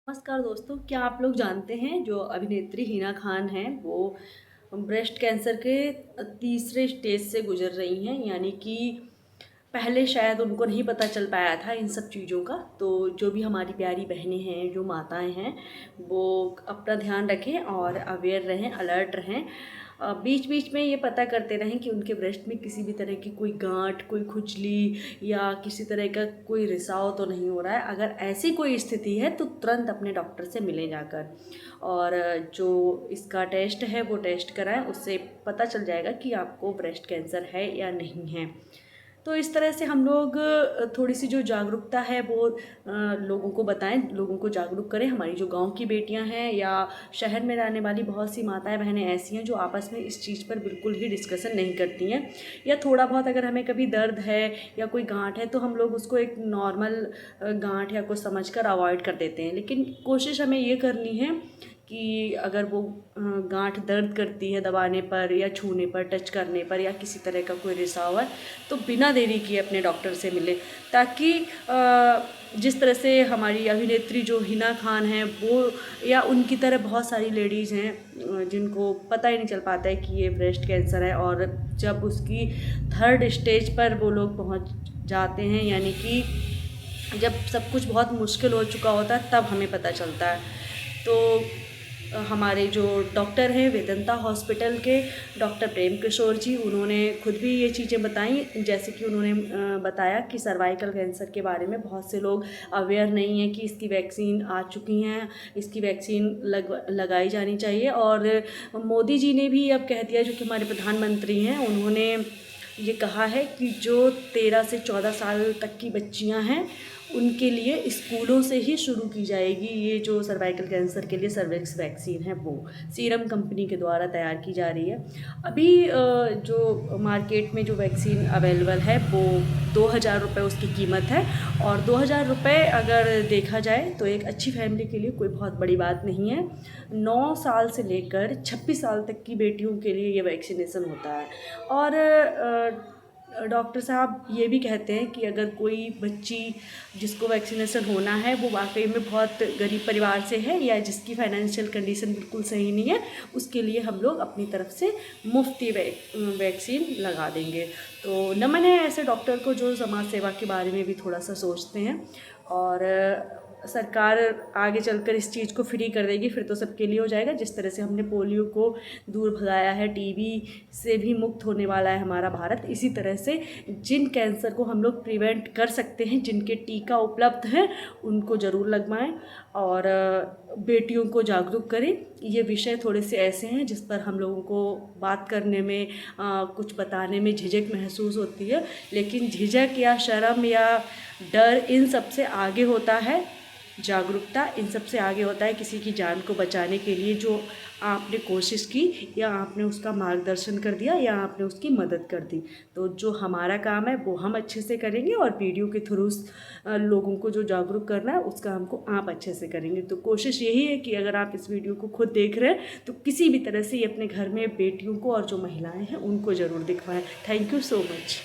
नमस्कार दोस्तों, क्या आप लोग जानते हैं जो अभिनेत्री हिना खान हैं वो ब्रेस्ट कैंसर के तीसरे स्टेज से गुजर रही हैं। यानी कि पहले शायद उनको नहीं पता चल पाया था इन सब चीज़ों का। तो जो भी हमारी प्यारी बहनें हैं, जो माताएं हैं, वो अपना ध्यान रखें और अवेयर रहें, अलर्ट रहें। बीच बीच में ये पता करते रहें कि उनके ब्रेस्ट में किसी भी तरह की कोई गांठ, कोई खुजली या किसी तरह का कोई रिसाव तो नहीं हो रहा है। अगर ऐसी कोई स्थिति है तो तुरंत अपने डॉक्टर से मिलें जाकर, और जो इसका टेस्ट है वो टेस्ट कराएं। उससे पता चल जाएगा कि आपको ब्रेस्ट कैंसर है या नहीं है। तो इस तरह से हम लोग थोड़ी सी जो जागरूकता है वो लोगों को बताएं, लोगों को जागरूक करें। हमारी जो गांव की बेटियां हैं या शहर में रहने वाली बहुत सी माताएं बहनें ऐसी हैं जो आपस में इस चीज़ पर बिल्कुल ही डिस्कशन नहीं करती हैं, या थोड़ा बहुत अगर हमें कभी दर्द है या कोई गांठ है तो हम लोग उसको एक नॉर्मल गांठ या कुछ समझ कर अवॉइड कर देते हैं। लेकिन कोशिश हमें ये करनी है कि अगर वो गांठ दर्द करती है दबाने पर या छूने पर, टच करने पर, या किसी तरह का कोई रिसाव है, तो बिना देरी किए अपने डॉक्टर से मिले, ताकि जिस तरह से हमारी अभिनेत्री जो हिना खान है वो या उनकी तरह बहुत सारी लेडीज़ हैं जिनको पता ही नहीं चल पाता है कि ये ब्रेस्ट कैंसर है, और जब उसकी थर्ड स्टेज पर वो लोग पहुंच जाते हैं, यानी कि जब सब कुछ बहुत मुश्किल हो चुका होता है, तब हमें पता चलता है। तो हमारे जो डॉक्टर हैं वेदांता हॉस्पिटल के डॉक्टर प्रेम किशोर जी, उन्होंने खुद भी ये चीज़ें बताई। जैसे कि उन्होंने बताया कि सर्वाइकल कैंसर के बारे में बहुत से लोग अवेयर नहीं हैं कि इसकी वैक्सीन आ चुकी हैं, इसकी वैक्सीन लगाई जानी चाहिए। और मोदी जी ने भी अब कह दिया, जो कि हमारे प्रधानमंत्री हैं, उन्होंने ये कहा है कि जो 13 से 14 साल तक की बच्चियां हैं उनके लिए स्कूलों से ही शुरू की जाएगी ये जो सर्वाइकल कैंसर के लिए सर्विक्स वैक्सीन है, वो सीरम कंपनी के द्वारा तैयार की जा रही है। अभी जो मार्केट में जो वैक्सीन अवेलेबल है वो 2,000 रुपये उसकी कीमत है। और 2,000 रुपये अगर देखा जाए तो एक अच्छी फैमिली के लिए कोई बहुत बड़ी बात नहीं है। 9 साल से लेकर 26 साल तक की बेटियों के लिए ये वैक्सीनेशन होता है। और डॉक्टर साहब ये भी कहते हैं कि अगर कोई बच्ची जिसको वैक्सीनेशन होना है वो वाकई में बहुत गरीब परिवार से है या जिसकी फाइनेंशियल कंडीशन बिल्कुल सही नहीं है, उसके लिए हम लोग अपनी तरफ से मुफ्ती वैक्सीन लगा देंगे। तो नमन है ऐसे डॉक्टर को जो समाज सेवा के बारे में भी थोड़ा सा सोचते हैं। और सरकार आगे चलकर इस चीज़ को फ्री कर देगी, फिर तो सबके लिए हो जाएगा। जिस तरह से हमने पोलियो को दूर भगाया है, टीबी से भी मुक्त होने वाला है हमारा भारत, इसी तरह से जिन कैंसर को हम लोग प्रिवेंट कर सकते हैं, जिनके टीका उपलब्ध हैं, उनको ज़रूर लगवाएं और बेटियों को जागरूक करें। ये विषय थोड़े से ऐसे हैं जिस पर हम लोगों को बात करने में, कुछ बताने में झिझक महसूस होती है, लेकिन झिझक या शर्म या डर इन सब से आगे होता है जागरूकता, इन सब से आगे होता है किसी की जान को बचाने के लिए जो आपने कोशिश की या आपने उसका मार्गदर्शन कर दिया या आपने उसकी मदद कर दी। तो जो हमारा काम है वो हम अच्छे से करेंगे, और वीडियो के थ्रू लोगों को जो जागरूक करना है उसका हमको आप अच्छे से करेंगे। तो कोशिश यही है कि अगर आप इस वीडियो को खुद देख रहे हैं तो किसी भी तरह से ये अपने घर में बेटियों को और जो महिलाएँ हैं उनको ज़रूर दिखवाएं। Thank you so much.